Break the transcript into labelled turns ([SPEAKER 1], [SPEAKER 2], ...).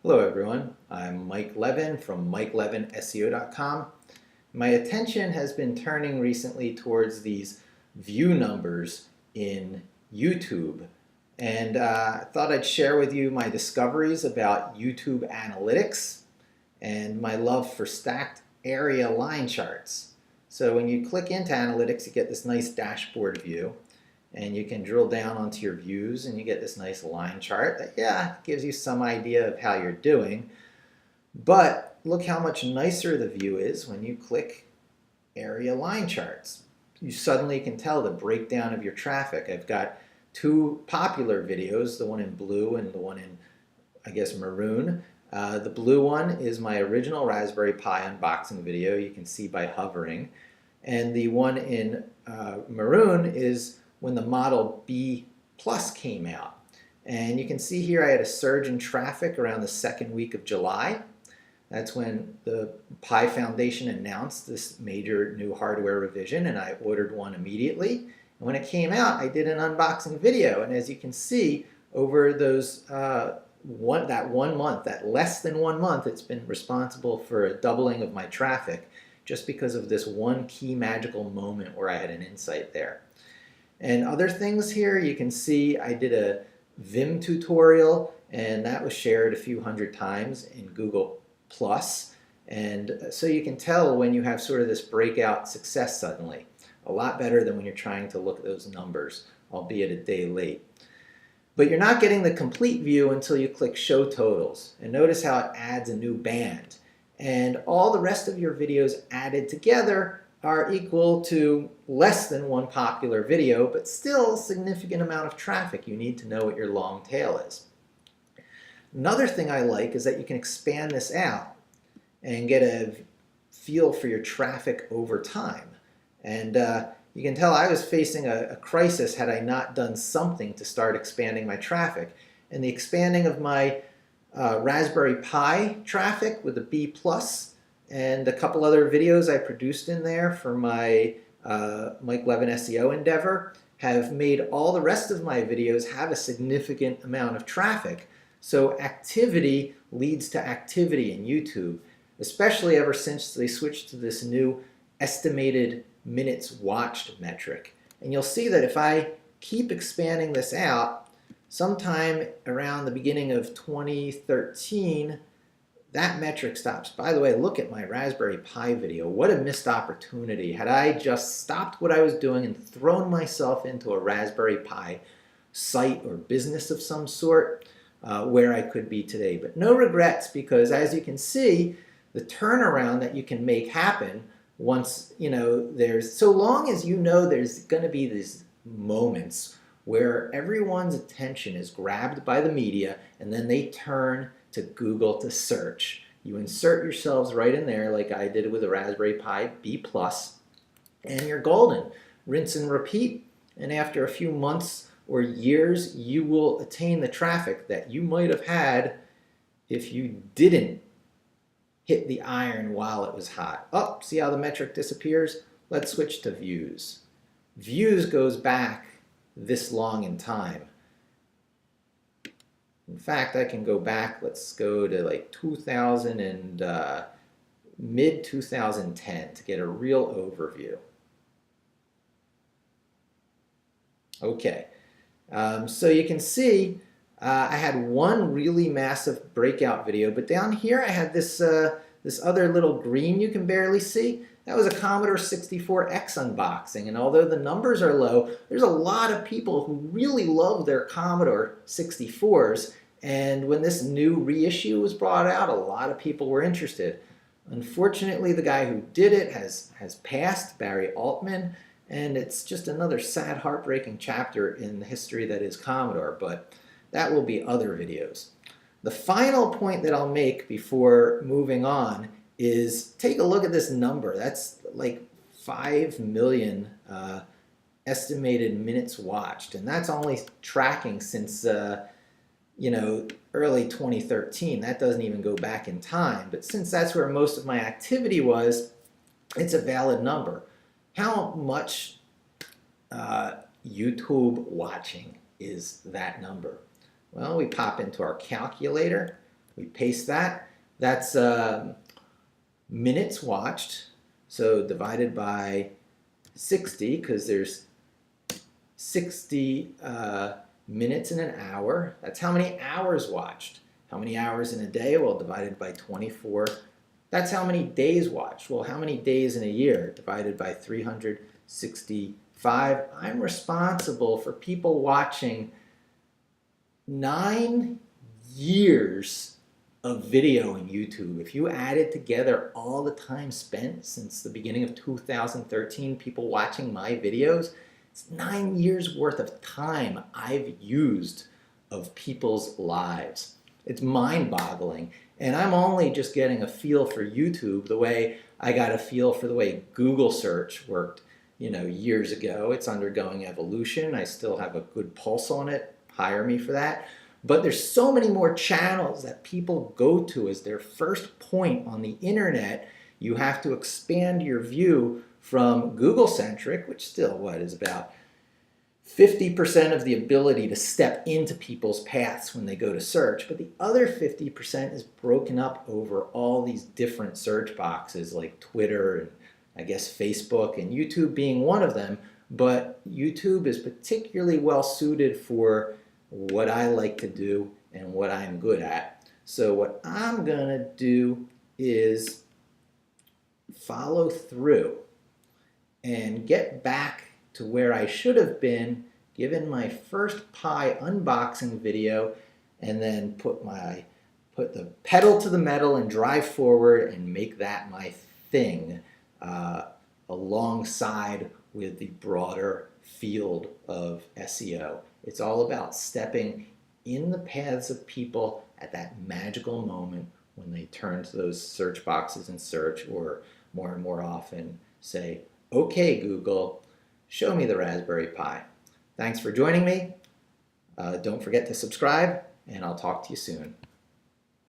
[SPEAKER 1] Hello everyone, I'm Mike Levin from MikeLevinSEO.com. My attention has been turning recently towards these view numbers in YouTube, and I thought I'd share with you my discoveries about YouTube Analytics and my love for stacked area line charts. So when you click into Analytics, you get this nice dashboard view, and you can drill down onto your views and you get this nice line chart that, gives you some idea of how you're doing. But look how much nicer the view is when you click area line charts. You suddenly can tell the breakdown of your traffic. I've got two popular videos, the one in blue and the one in, I guess, maroon. The blue one is my original Raspberry Pi unboxing video, you can see by hovering. And the one in maroon is when the Model B Plus came out. And you can see here I had a surge in traffic around the second week of July. That's when the Pi Foundation announced this major new hardware revision, and I ordered one immediately. And when it came out, I did an unboxing video, and as you can see, over those that 1 month, that less than 1 month, it's been responsible for a doubling of my traffic just because of this one key magical moment where I had an insight there. And other things here, you can see I did a Vim tutorial, and that was shared a few hundred times in Google+. And so you can tell when you have sort of this breakout success suddenly. A lot better than when you're trying to look at those numbers, albeit a day late. But you're not getting the complete view until you click Show Totals. And notice how it adds a new band. And all the rest of your videos added together are equal to less than one popular video, but still a significant amount of traffic. You need to know what your long tail is. Another thing I like is that you can expand this out and get a feel for your traffic over time. And you can tell I was facing a crisis had I not done something to start expanding my traffic. And the expanding of my Raspberry Pi traffic with the B Plus and a couple other videos I produced in there for my Mike Levin SEO endeavor have made all the rest of my videos have a significant amount of traffic. So activity leads to activity in YouTube, especially ever since they switched to this new estimated minutes watched metric. And you'll see that if I keep expanding this out, sometime around the beginning of 2013, that metric stops. By the way, look at my Raspberry Pi video. What a missed opportunity. Had I just stopped what I was doing and thrown myself into a Raspberry Pi site or business of some sort, where I could be today. But no regrets, because as you can see, the turnaround that you can make happen once, so long as you know there's going to be these moments where everyone's attention is grabbed by the media and then they turn to Google to search. You insert yourselves right in there like I did with the Raspberry Pi B Plus, and you're golden. Rinse and repeat, and after a few months or years, you will attain the traffic that you might have had if you didn't hit the iron while it was hot. Oh, see how the metric disappears? Let's switch to views. Views goes back this long in time. In fact, I can go back, let's go to like 2000 and mid-2010 to get a real overview. Okay, so you can see I had one really massive breakout video, but down here I had this, this other little green you can barely see. That was a Commodore 64X unboxing, and although the numbers are low, there's a lot of people who really love their Commodore 64s, and when this new reissue was brought out, a lot of people were interested. Unfortunately, the guy who did it has passed, Barry Altman, and it's just another sad, heartbreaking chapter in the history that is Commodore, but that will be other videos. The final point that I'll make before moving on is take a look at this number. That's like 5 million estimated minutes watched, and that's only tracking since early 2013. That doesn't even go back in time, but since that's where most of my activity was, it's a valid number. How much YouTube watching is that number? Well, we pop into our calculator. We paste that. That's minutes watched. So divided by 60, because there's 60 minutes in an hour. That's how many hours watched. How many hours in a day? Well, divided by 24. That's how many days watched. Well, how many days in a year? Divided by 365. I'm responsible for people watching 9 years of video in YouTube. If you added together all the time spent since the beginning of 2013, people watching my videos, it's 9 years worth of time I've used of people's lives. It's mind-boggling. And I'm only just getting a feel for YouTube the way I got a feel for the way Google search worked, years ago. It's undergoing evolution. I still have a good pulse on it. Hire me for that. But there's so many more channels that people go to as their first point on the internet. You have to expand your view from Google-centric, which still, is about 50% of the ability to step into people's paths when they go to search, but the other 50% is broken up over all these different search boxes like Twitter and I guess Facebook, and YouTube being one of them. But YouTube is particularly well suited for what I like to do and what I'm good at. So what I'm gonna do is follow through and get back to where I should have been given my first Pi unboxing video, and then put the pedal to the metal and drive forward and make that my thing alongside with the broader field of SEO. It's all about stepping in the paths of people at that magical moment when they turn to those search boxes and search, or more and more often say, okay, Google, show me the Raspberry Pi. Thanks for joining me. Don't forget to subscribe, and I'll talk to you soon.